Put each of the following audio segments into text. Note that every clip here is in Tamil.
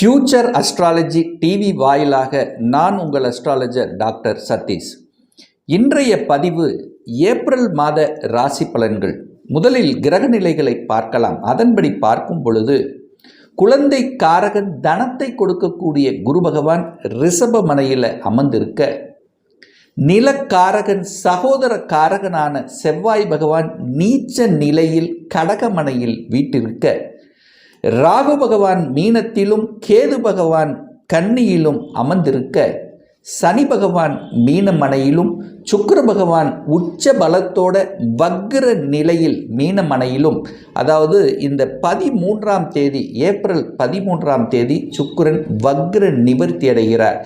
ஃபியூச்சர் அஸ்ட்ராலஜி டிவி வாயிலாக நான் உங்கள் அஸ்ட்ராலஜர் டாக்டர் சதீஷ். இன்றைய பதிவு ஏப்ரல் மாத ராசி பலன்கள். முதலில் கிரக நிலைகளை பார்க்கலாம். அதன்படி பார்க்கும் பொழுது குழந்தை காரகன் தனத்தை கொடுக்கக்கூடிய குரு பகவான் ரிஷப மனையில் அமர்ந்திருக்க, நிலக்காரகன் சகோதர காரகனான செவ்வாய் பகவான் நீச்ச நிலையில் கடகமனையில் வீட்டிருக்க, ராகு பகவான் மீனத்திலும் கேது பகவான் கன்னியிலும் அமர்ந்திருக்க, சனி பகவான் மீனமனையிலும் சுக்கிர பகவான் உச்ச பலத்தோட வக்ர நிலையில் மீனமனையிலும், அதாவது இந்த 13ஆம் தேதி ஏப்ரல் 13ஆம் தேதி சுக்கிரன் வக்ர நிவர்த்தி அடைகிறார்.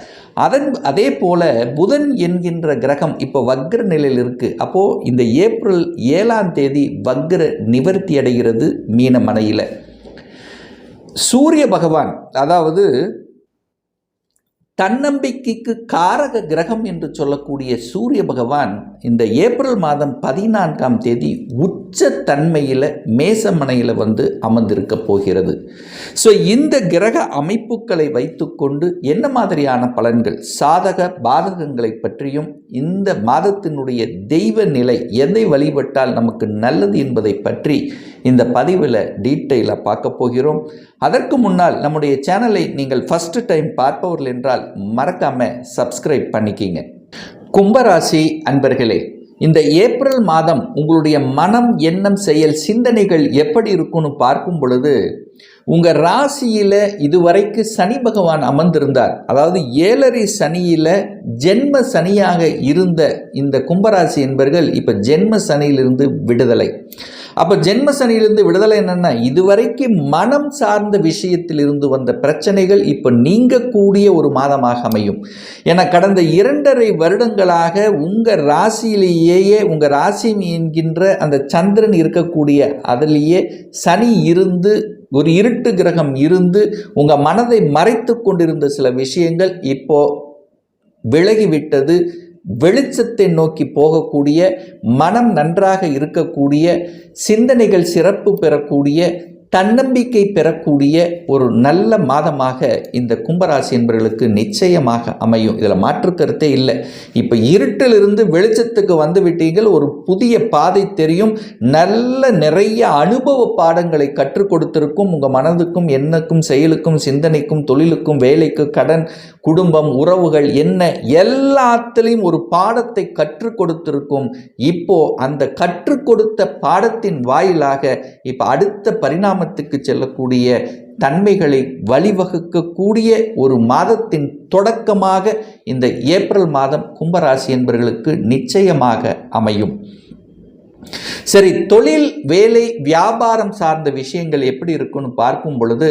அதே போல புதன் என்கின்ற கிரகம் இப்போ வக்ர நிலையில் இருக்குது. அப்போது இந்த ஏப்ரல் 7ஆம் தேதி வக்ர நிவர்த்தி அடைகிறது மீனமனையில். சூரிய பகவான், அதாவது தன்னம்பிக்கைக்கு காரக கிரகம் என்று சொல்லக்கூடிய சூரிய பகவான் இந்த ஏப்ரல் மாதம் 14ஆம் தேதி உச்ச தன்மையில் மேசமனையில் அமர்ந்திருக்க போகிறது. ஸோ இந்த கிரக அமைப்புகளை வைத்துக்கொண்டு என்ன மாதிரியான பலன்கள், சாதக பாதகங்களை பற்றியும், இந்த மாதத்தினுடைய தெய்வ நிலை எதை வழிபட்டால் நமக்கு நல்லது என்பதை பற்றி இந்த பதிவில் டீட்டெயிலாக பார்க்க போகிறோம். அதற்கு முன்னால் நம்முடைய சேனலை நீங்கள் ஃபர்ஸ்ட் டைம் பார்ப்பவர்கள் என்றால் மறக்காமல் சப்ஸ்கிரைப் பண்ணிக்கிங்க. கும்பராசி அன்பர்களே, இந்த ஏப்ரல் மாதம் உங்களுடைய மனம், எண்ணம், செயல், சிந்தனைகள் எப்படி இருக்குன்னு பார்க்கும் பொழுது, உங்கள் ராசியில் இதுவரைக்கு சனி பகவான் அமர்ந்திருந்தார். அதாவது 7.5 சனியில் ஜென்ம சனியாக இருந்த இந்த கும்பராசி என்பர்கள் இப்போ ஜென்ம சனியிலிருந்து விடுதலை. அப்போ ஜென்ம சனியிலிருந்து விடுதலை என்னென்னா, இதுவரைக்கும் மனம் சார்ந்த விஷயத்தில் இருந்து வந்த பிரச்சனைகள் இப்போ நீங்கக்கூடிய ஒரு மாதமாக அமையும். என கடந்த 2.5 வருடங்களாக உங்கள் ராசியிலேயே, உங்கள் ராசி என்கின்ற அந்த சந்திரன் இருக்கக்கூடிய அதிலேயே சனி இருந்து, ஒரு இருட்டு கிரகம் இருந்து உங்கள் மனதை மறைத்து கொண்டிருந்த சில விஷயங்கள் இப்போ விலகிவிட்டது. வெளிச்சத்தை நோக்கி போகக்கூடிய, மனம் நன்றாக இருக்கக்கூடிய, சிந்தனைகள் சிறப்பு பெறக்கூடிய, தன்னம்பிக்கை பெறக்கூடிய ஒரு நல்ல மாதமாக இந்த கும்பராசி என்பவர்களுக்கு நிச்சயமாக அமையும். இதில் மாற்று கருத்தே இல்லை. இப்போ இருட்டிலிருந்து வெளிச்சத்துக்கு வந்து விட்டீர்கள். ஒரு புதிய பாதை தெரியும். நிறைய அனுபவ பாடங்களை கற்றுக் கொடுத்திருக்கும். உங்கள் மனதுக்கும், எண்ணக்கும், செயலுக்கும், சிந்தனைக்கும், தொழிலுக்கும், வேலைக்கு, கடன், குடும்பம், உறவுகள் என்ன எல்லாத்திலையும் ஒரு பாடத்தை கற்றுக் கொடுத்திருக்கும். இப்போ அந்த கற்றுக் கொடுத்த பாடத்தின் வாயிலாக இப்போ அடுத்த பரிணாமத்துக்கு செல்லக்கூடிய தன்மைகளை வழிவகுக்கக்கூடிய ஒரு மாதத்தின் தொடக்கமாக இந்த ஏப்ரல் மாதம் கும்பராசி என்பவர்களுக்கு நிச்சயமாக அமையும். சரி, தொழில், வேலை, வியாபாரம் சார்ந்த விஷயங்கள் எப்படி இருக்குன்னு பார்க்கும் பொழுது,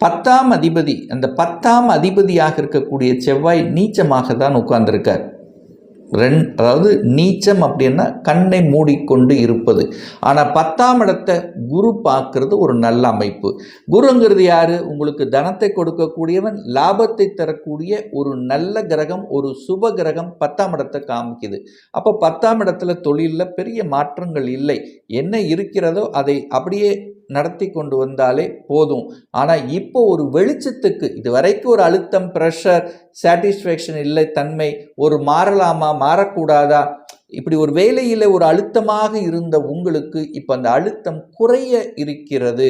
10ஆம் அதிபதி, அந்த 10ஆம் அதிபதியாக இருக்கக்கூடிய செவ்வாய் நீச்சமாக தான் உட்கார்ந்திருக்கார். அதாவது நீச்சம் அப்படின்னா கண்ணை மூடிக்கொண்டு இருப்பது. ஆனால் 10ஆம் இடத்தை குரு பார்க்கறது ஒரு நல்ல அமைப்பு. குருங்கிறது யாரு? உங்களுக்கு தனத்தை கொடுக்கக்கூடியவன், லாபத்தை தரக்கூடிய ஒரு நல்ல கிரகம், ஒரு சுப கிரகம் 10ஆம் இடத்தை காமிக்குது. அப்போ 10ஆம் இடத்துல தொழிலில் பெரிய மாற்றங்கள் இல்லை. என்ன இருக்கிறதோ அதை அப்படியே நடத்தி கொண்டு வந்தாலே போதும். ஆனால் இப்போ ஒரு வெளிச்சத்துக்கு, இதுவரைக்கும் ஒரு அழுத்தம், ப்ரெஷர், சாட்டிஸ்ஃபேக்ஷன் இல்லை தன்மை, ஒரு மாறலாமா மாறக்கூடாதா, இப்படி ஒரு வேலையில் ஒரு அழுத்தமாக இருந்த உங்களுக்கு இப்போ அந்த அழுத்தம் குறைய இருக்கிறது.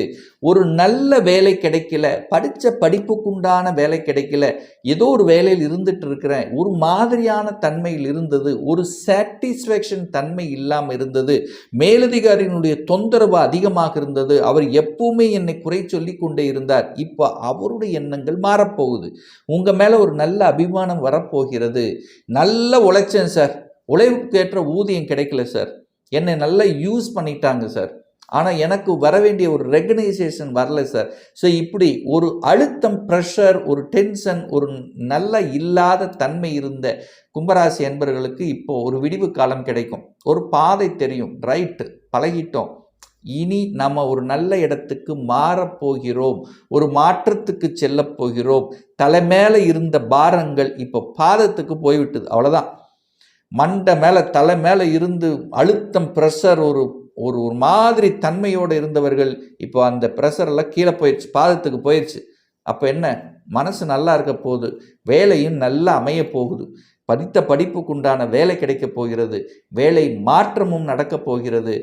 ஒரு நல்ல வேலை கிடைக்கல, படித்த படிப்புக்குண்டான வேலை கிடைக்கல, ஏதோ ஒரு வேலையில் இருந்துட்டு இருக்கிறேன், ஒரு மாதிரியான தன்மையில் இருந்தது, ஒரு சாட்டிஸ்ஃபேக்ஷன் தன்மை இல்லாமல் இருந்தது, மேலதிகாரியினுடைய தொந்தரவு அதிகமாக இருந்தது, அவர் எப்பவுமே என்னை குறை சொல்லி கொண்டே இருந்தார், இப்போ அவருடைய எண்ணங்கள் மாறப்போகுது. உங்கள் மேலே ஒரு நல்ல அபிமானம் வரப்போகிறது. நல்ல உழைச்சேன் சார், உழைப்புக்கேற்ற ஊதியம் கிடைக்கல சார், என்னை நல்லா யூஸ் பண்ணிட்டாங்க சார், ஆனால் எனக்கு வர வேண்டிய ஒரு ரெகனைசேஷன் வரல சார். ஸோ இப்படி ஒரு அழுத்தம், ப்ரெஷர், ஒரு டென்ஷன், ஒரு நல்ல இல்லாத தன்மை இருந்த கும்பராசி என்பவர்களுக்கு இப்போ ஒரு விடிவு காலம் கிடைக்கும். ஒரு பாதை தெரியும். ரைட்டு, பழகிட்டோம், இனி நம்ம ஒரு நல்ல இடத்துக்கு மாறப்போகிறோம், ஒரு மாற்றத்துக்கு செல்ல போகிறோம். தலை மேலே இருந்த பாரங்கள் இப்போ பாதத்துக்கு போய்விட்டது. அவ்வளோதான். மண்டை மேலே, தலை மேலே இருந்து அழுத்தம், ப்ரெஷர், ஒரு ஒரு மாதிரி தன்மையோடு இருந்தவர்கள் இப்போ அந்த ப்ரெஷரெல்லாம் கீழே போயிடுச்சு, பாதத்துக்கு போயிடுச்சு. அப்போ என்ன, மனசு நல்லா இருக்க போகுது, வேலையும் நல்லா அமைய போகுது, படித்த படிப்புக்குண்டான வேலை கிடைக்க போகிறது, வேலை மாற்றமும் நடக்க போகிறது,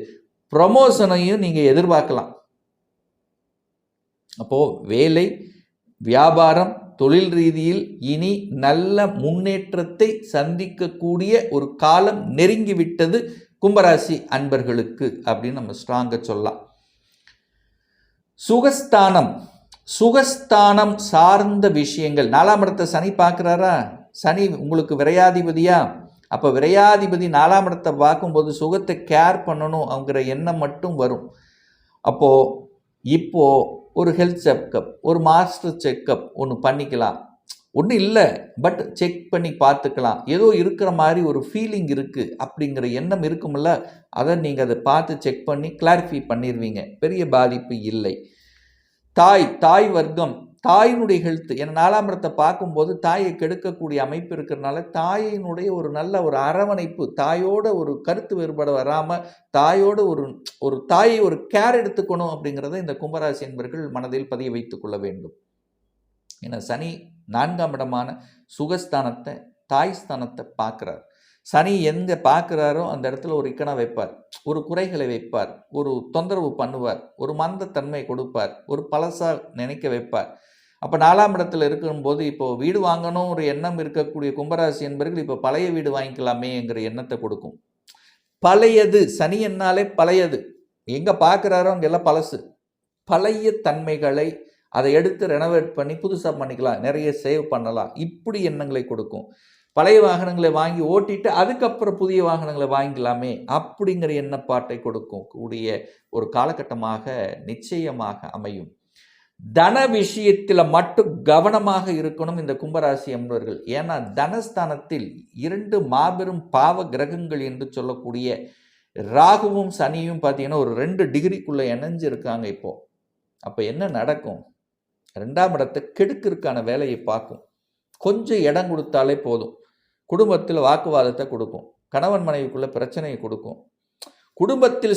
ப்ரமோஷனையும் நீங்கள் எதிர்பார்க்கலாம். அப்போது வேலை, வியாபாரம், தொழில் ரீதியில் இனி நல்ல முன்னேற்றத்தை சந்திக்கக்கூடிய ஒரு காலம் நெருங்கிவிட்டது கும்பராசி அன்பர்களுக்கு அப்படின்னு நம்ம ஸ்ட்ராங்காக சொல்லலாம். சுகஸ்தானம் சார்ந்த விஷயங்கள், 4ஆம் இடத்தை சனி பார்க்குறாரா, சனி உங்களுக்கு விரையாதிபதியா, அப்போ விரையாதிபதி 4ஆம் இடத்தை பார்க்கும்போது சுகத்தை கேர் பண்ணணும் அப்படிங்கிற எண்ணம் மட்டும் வரும். இப்போது ஒரு ஹெல்த் செக்கப், ஒரு மாஸ்டர் செக்கப் ஒன்று பண்ணிக்கலாம், ஒன்றும் இல்லை பட் செக் பண்ணி பார்த்துக்கலாம், ஏதோ இருக்கிற மாதிரி ஒரு ஃபீலிங் இருக்குது அப்படிங்கிற எண்ணம் இருக்குமில்ல, அதை நீங்கள் அதை பார்த்து செக் பண்ணி கிளாரிஃபை பண்ணிடுவீங்க, பெரிய பாதிப்பு இல்லை. தாய் வர்க்கம், தாயினுடைய ஹெல்த், ஏன்னா 4ஆம் இடத்தை பார்க்கும்போது தாயை கெடுக்கக்கூடிய அமைப்பு இருக்கிறதுனால தாயினுடைய ஒரு நல்ல ஒரு அரவணைப்பு, தாயோட ஒரு கருத்து வேறுபாடு வராமல் தாயோட ஒரு தாயை ஒரு கேர் எடுத்துக்கணும் அப்படிங்கிறத இந்த கும்பராசி என்பவர்கள் மனதில் பதிய வைத்துக் கொள்ள வேண்டும். ஏன்னா சனி 4ஆம் இடமான சுகஸ்தானத்தை, தாய் ஸ்தானத்தை பார்க்குறார். சனி எங்கே பார்க்குறாரோ அந்த இடத்துல ஒரு இக்கணை வைப்பார், ஒரு குறைகளை வைப்பார், ஒரு தொந்தரவு பண்ணுவார், ஒரு மந்தத்தன்மை கொடுப்பார், ஒரு பழசாக நினைக்க வைப்பார். அப்போ 4ஆம் இடத்துல இருக்கும்போது இப்போது வீடு வாங்கணும் ஒரு எண்ணம் இருக்கக்கூடிய கும்பராசி என்பவர்கள் இப்போ பழைய வீடு வாங்கிக்கலாமேங்கிற எண்ணத்தை கொடுக்கும். பழையது, சனி என்னாலே பழையது, எங்கே பார்க்குறாரோ அங்கெல்லாம் பழசு, பழைய தன்மைகளை அதை எடுத்து ரெனோவேட் பண்ணி புதுசாக பண்ணிக்கலாம், நிறைய சேவ் பண்ணலாம், இப்படி எண்ணங்களை கொடுக்கும். பழைய வாகனங்களை வாங்கி ஓட்டிட்டு அதுக்கப்புறம் புதிய வாகனங்களை வாங்கிக்கலாமே அப்படிங்கிற எண்ணப்பாட்டை கொடுக்கும் கூடிய ஒரு காலகட்டமாக நிச்சயமாக அமையும். தன விஷயத்தில் மட்டும் கவனமாக இருக்கணும் இந்த கும்பராசி என்பவர்கள். ஏன்னா தனஸ்தானத்தில் 2 மாபெரும் பாவ கிரகங்கள் என்று சொல்லக்கூடிய ராகுவும் சனியும் பார்த்தீங்கன்னா ஒரு 2 டிகிரிக்குள்ளே இணைஞ்சு இருக்காங்க இப்போ. அப்போ என்ன நடக்கும், 2ஆம் இடத்தை கெடுக்கிறதுக்கான வேலையை பார்க்கும். கொஞ்சம் இடம் கொடுத்தாலே போதும், குடும்பத்தில் வாக்குவாதத்தை கொடுக்கும், கணவன் மனைவிக்குள்ள பிரச்சனையை கொடுக்கும், குடும்பத்தில்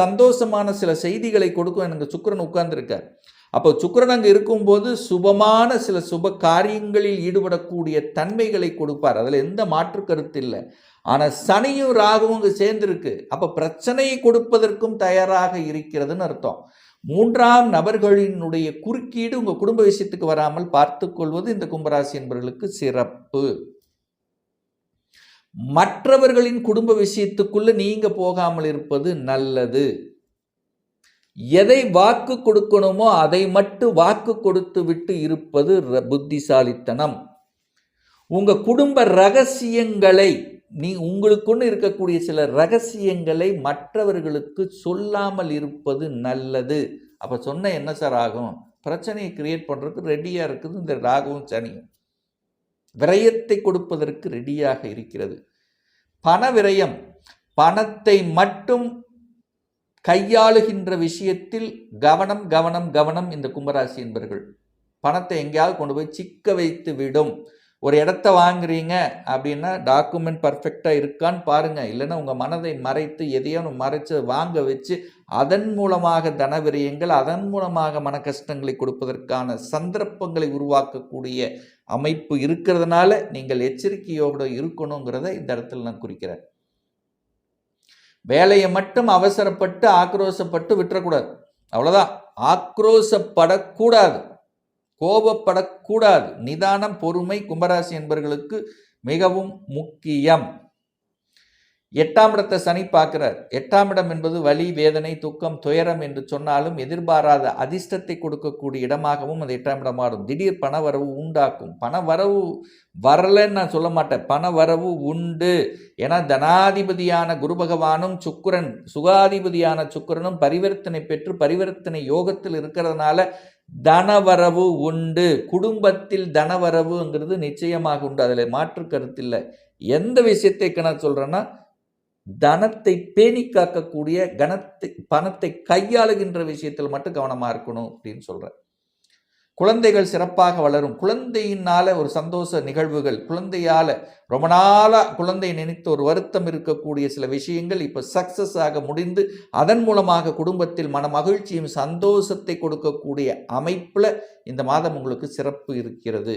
சந்தோஷமான சில செய்திகளை கொடுக்கும். எனக்கு சுக்கிரன் உட்கார்ந்துருக்கார். அப்போ சுக்கிரன் அங்கே இருக்கும்போது சுபமான சில சுப காரியங்களில் ஈடுபடக்கூடிய தன்மைகளை கொடுப்பார், அதில் எந்த மாற்று கருத்து இல்லை. ஆனால் சனியும் ராகுவும் அங்கே சேர்ந்துருக்கு, அப்போ பிரச்சனையை கொடுப்பதற்கும் தயாராக இருக்கிறதுன்னு அர்த்தம். 3ஆம் நபர்களினுடைய குறுக்கீடு உங்கள் குடும்ப விஷயத்துக்கு வராமல் பார்த்து கொள்வது இந்த கும்பராசி என்பவர்களுக்கு சிறப்பு. மற்றவர்களின் குடும்ப விஷயத்துக்குள்ள நீங்க போகாமல் இருப்பது நல்லது. எதை வாக்கு கொடுக்கணுமோ அதை மட்டும் வாக்கு கொடுத்து விட்டு இருப்பது புத்திசாலித்தனம். உங்க குடும்ப ரகசியங்களை, உங்களுக்குன்னு இருக்கக்கூடிய சில ரகசியங்களை மற்றவர்களுக்கு சொல்லாமல் இருப்பது நல்லது. அப்ப சொன்ன என்ன சார் ஆகும், பிரச்சனையை கிரியேட் பண்றதுக்கு ரெடியா இருக்குது இந்த ராகுவும் சனியும். விரயத்தை கொடுப்பதற்கு ரெடியாக இருக்கிறது. பண விரயம், பணத்தை மட்டும் கையாளுகின்ற விஷயத்தில் கவனம் கவனம் கவனம். இந்த கும்பராசி என்பவர்கள் பணத்தை எங்கேயாவது கொண்டு போய் சிக்க வைத்து விடும். ஒரு இடத்த வாங்குறீங்க அப்படின்னா டாக்குமெண்ட் பர்ஃபெக்டாக இருக்கான்னு பாருங்கள், இல்லைன்னா உங்கள் மனதை மறைத்து எதையோ மறைச்சு வாங்க வச்சு அதன் மூலமாக தன விரயங்கள், அதன் மூலமாக மன கஷ்டங்களை கொடுப்பதற்கான சந்தர்ப்பங்களை உருவாக்கக்கூடிய அமைப்பு இருக்கிறதுனால நீங்கள் எச்சரிக்கையோடு இருக்கணுங்கிறத இந்த இடத்துல நான் குறிக்கிறேன். வேலையை மட்டும் அவசரப்பட்டு ஆக்ரோஷப்பட்டு விட்டுறக்கூடாது, அவ்வளோதான். ஆக்ரோஷப்படக்கூடாது, கோபப்படக்கூடாது. நிதானம், பொறுமை கும்பராசி என்பவர்களுக்கு மிகவும் முக்கியம். 8ஆம் இடத்தை சனி பார்க்கிறார். 8ஆம் இடம் என்பது வலி, வேதனை, துக்கம், துயரம் என்று சொன்னாலும் எதிர்பாராத அதிர்ஷ்டத்தை கொடுக்கக்கூடிய இடமாகவும் அது 8ஆம் இடம் மாறும். திடீர் பண வரவு உண்டாக்கும். பண வரவு வரலன்னு நான் சொல்ல மாட்டேன், பண வரவு உண்டு. ஏன்னா தனாதிபதியான குரு பகவானும் சுக்கிரன், சுகாதிபதியான சுக்கிரனும் பரிவர்த்தனை பெற்று பரிவர்த்தனை யோகத்தில் இருக்கிறதுனால தனவரவு உண்டு. குடும்பத்தில் தனவரவுங்கிறது நிச்சயமாக உண்டு, அதில் மாற்று கருத்தில்லை. எந்த விஷயத்தை நான் சொல்றேன்னா, தனத்தை பேணி காக்கக்கூடிய பணத்தை கையாளுகின்ற விஷயத்தில் மட்டும் கவனமா இருக்கணும் அப்படின்னு சொல்றேன். குழந்தைகள் சிறப்பாக வளரும். குழந்தையினால் ஒரு சந்தோஷ நிகழ்வுகள், குழந்தையால் ரொம்ப நாளாக குழந்தை நினைத்து ஒரு வருத்தம் இருக்கக்கூடிய சில விஷயங்கள் இப்போ சக்ஸஸ் ஆக முடிந்து அதன் மூலமாக குடும்பத்தில் மன மகிழ்ச்சியும் சந்தோஷத்தை கொடுக்கக்கூடிய அமைப்பில் இந்த மாதம் உங்களுக்கு சிறப்பு இருக்கிறது.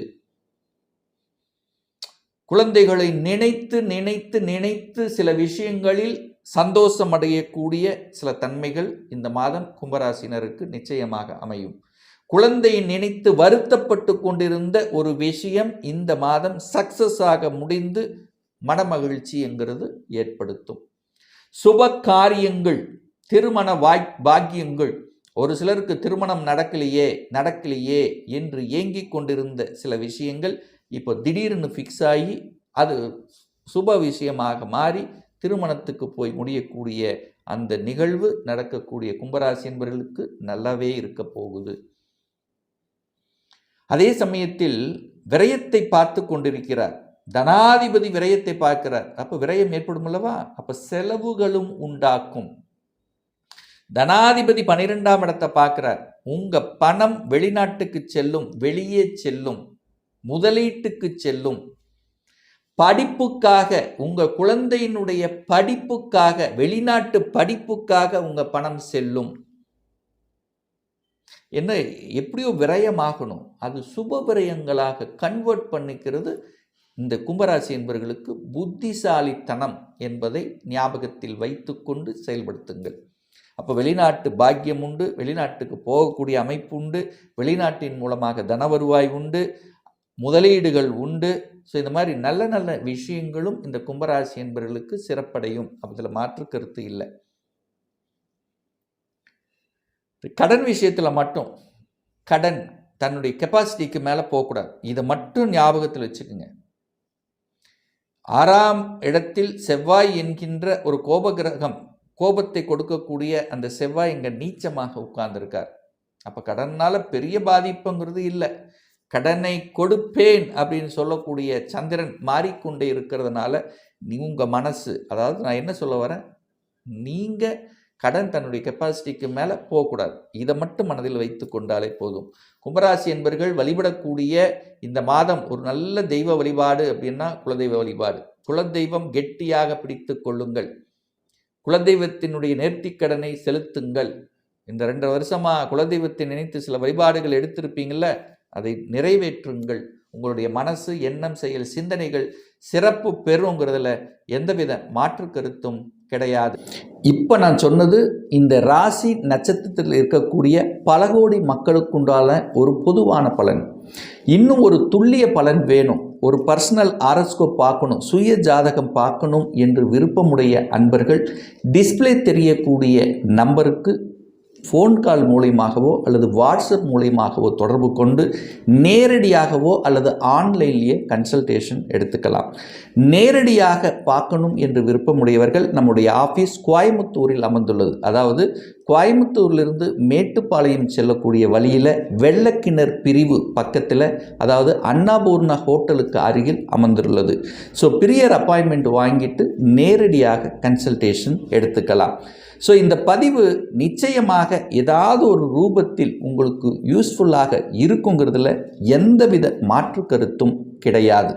குழந்தைகளை நினைத்து நினைத்து நினைத்து சில விஷயங்களில் சந்தோஷம் அடையக்கூடிய சில தன்மைகள் இந்த மாதம் கும்பராசினருக்கு நிச்சயமாக அமையும். குழந்தையை நினைத்து வருத்தப்பட்டு கொண்டிருந்த ஒரு விஷயம் இந்த மாதம் சக்சஸ் ஆக முடிந்து மனமகிழ்ச்சி என்கிறது ஏற்படுத்தும். சுப காரியங்கள், திருமண பாக்கியங்கள், ஒரு சிலருக்கு திருமணம் நடக்கலையே என்று ஏங்கிக் கொண்டிருந்த சில விஷயங்கள் இப்போ திடீர்னு ஃபிக்ஸ் ஆகி அது சுப விஷயமாக மாறி திருமணத்துக்கு போய் முடியக்கூடிய அந்த நிகழ்வு நடக்கக்கூடிய கும்பராசி என்பவர்களுக்கு நல்லாவே இருக்க போகுது. அதே சமயத்தில் விரயத்தை பார்த்து கொண்டிருக்கிறார். தனாதிபதி விரயத்தை பார்க்கிறார். அப்போ விரயம் ஏற்படும் அல்லவா? அப்போ செலவுகளும் உண்டாக்கும். தனாதிபதி 12ஆம் இடத்தை பார்க்கிறார். உங்க பணம் வெளிநாட்டுக்கு செல்லும், வெளியே செல்லும், முதலீட்டுக்கு செல்லும், படிப்புக்காக, உங்க குழந்தையினுடைய படிப்புக்காக, வெளிநாட்டு படிப்புக்காக உங்க பணம் செல்லும். என்ன எப்படியோ விரயமாகணும், அது சுப விரயங்களாக கன்வெர்ட் பண்ணிக்கிறது இந்த கும்பராசி என்பவர்களுக்கு புத்திசாலித்தனம் என்பதை ஞாபகத்தில் வைத்துக்கொண்டு செயல்படுத்துங்கள். அப்போ வெளிநாட்டு பாக்கியம் உண்டு, வெளிநாட்டுக்கு போகக்கூடிய அமைப்பு உண்டு, வெளிநாட்டின் மூலமாக தன வருவாய் உண்டு, முதலீடுகள் உண்டு. ஸோ இந்த மாதிரி நல்ல நல்ல விஷயங்களும் இந்த கும்பராசி என்பவர்களுக்கு சிறப்படையும். அதில் மாற்று கருத்து இல்லை. கடன் விஷயத்தில் மட்டும் கடன் தன்னுடைய கெப்பாசிட்டிக்கு மேலே போகக்கூடாது. இதை மட்டும் ஞாபகத்தில் வச்சுக்கோங்க. 6ஆம் இடத்தில் செவ்வாய் என்கின்ற ஒரு கோபகிரகம், கோபத்தை கொடுக்கக்கூடிய அந்த செவ்வாய் இங்கே நீச்சமாக உட்கார்ந்துருக்கார். அப்போ கடனால் பெரிய பாதிப்புங்கிறது இல்லை. கடனை கொடுப்பேன் அப்படின்னு சொல்லக்கூடிய சந்திரன் மாறிக்கொண்டே இருக்கிறதுனால உங்கள் மனசு, அதாவது நான் என்ன சொல்ல வரேன், நீங்கள் கடன் தன்னுடைய கெப்பாசிட்டிக்கு மேலே போகக்கூடாது. இதை மட்டும் மனதில் வைத்து கொண்டாலே போதும். கும்பராசி என்பவர்கள் வழிபடக்கூடிய இந்த மாதம் ஒரு நல்ல தெய்வ வழிபாடு அப்படின்னா குலதெய்வ வழிபாடு. குலதெய்வம் கெட்டியாக பிடித்து கொள்ளுங்கள். குலதெய்வத்தினுடைய நேர்த்திக்கடனை செலுத்துங்கள். இந்த 2 வருஷமாக குலதெய்வத்தை நினைத்து சில வழிபாடுகள் எடுத்திருப்பீங்கள, அதை நிறைவேற்றுங்கள். உங்களுடைய மனசு, எண்ணம், செயல், சிந்தனைகள் சிறப்பு பெறுங்கிறதுல எந்தவித மாற்று கருத்தும் கிடையாது. இப்போ நான் சொன்னது இந்த ராசி நட்சத்திரத்தில் இருக்கக்கூடிய பல கோடி மக்களுக்குண்டான ஒரு பொதுவான பலன். இன்னும் ஒரு துல்லிய பலன் வேணும், ஒரு பர்சனல் ஆரோஸ்கோப் பார்க்கணும், சுய ஜாதகம் பார்க்கணும் என்று விருப்பமுடைய அன்பர்கள் டிஸ்பிளே தெரியக்கூடிய நம்பருக்கு ஃபோன் கால் மூலமாகவோ அல்லது வாட்ஸ்அப் மூலமாகவோ தொடர்பு கொண்டு நேரடியாகவோ அல்லது ஆன்லைன்லேயே கன்சல்டேஷன் எடுத்துக்கலாம். நேரடியாக பார்க்கணும் என்று விருப்பமுடையவர்கள் நம்முடைய ஆஃபீஸ் கோயம்புத்தூரில் அமர்ந்துள்ளது. அதாவது கோயம்புத்தூரிலிருந்து மேட்டுப்பாளையம் செல்லக்கூடிய வழியில் வெள்ளக்கிணர் பிரிவு பக்கத்தில், அதாவது அன்னபூர்ணா ஹோட்டலுக்கு அருகில் அமர்ந்துள்ளது. ஸோ பிரியர் அப்பாயின்மெண்ட் வாங்கிட்டு நேரடியாக கன்சல்டேஷன் எடுத்துக்கலாம். ஸோ இந்த பதிவு நிச்சயமாக ஏதாவது ஒரு ரூபத்தில் உங்களுக்கு யூஸ்ஃபுல்லாக இருக்குங்கிறதுல எந்தவித மாற்று கருத்தும் கிடையாது.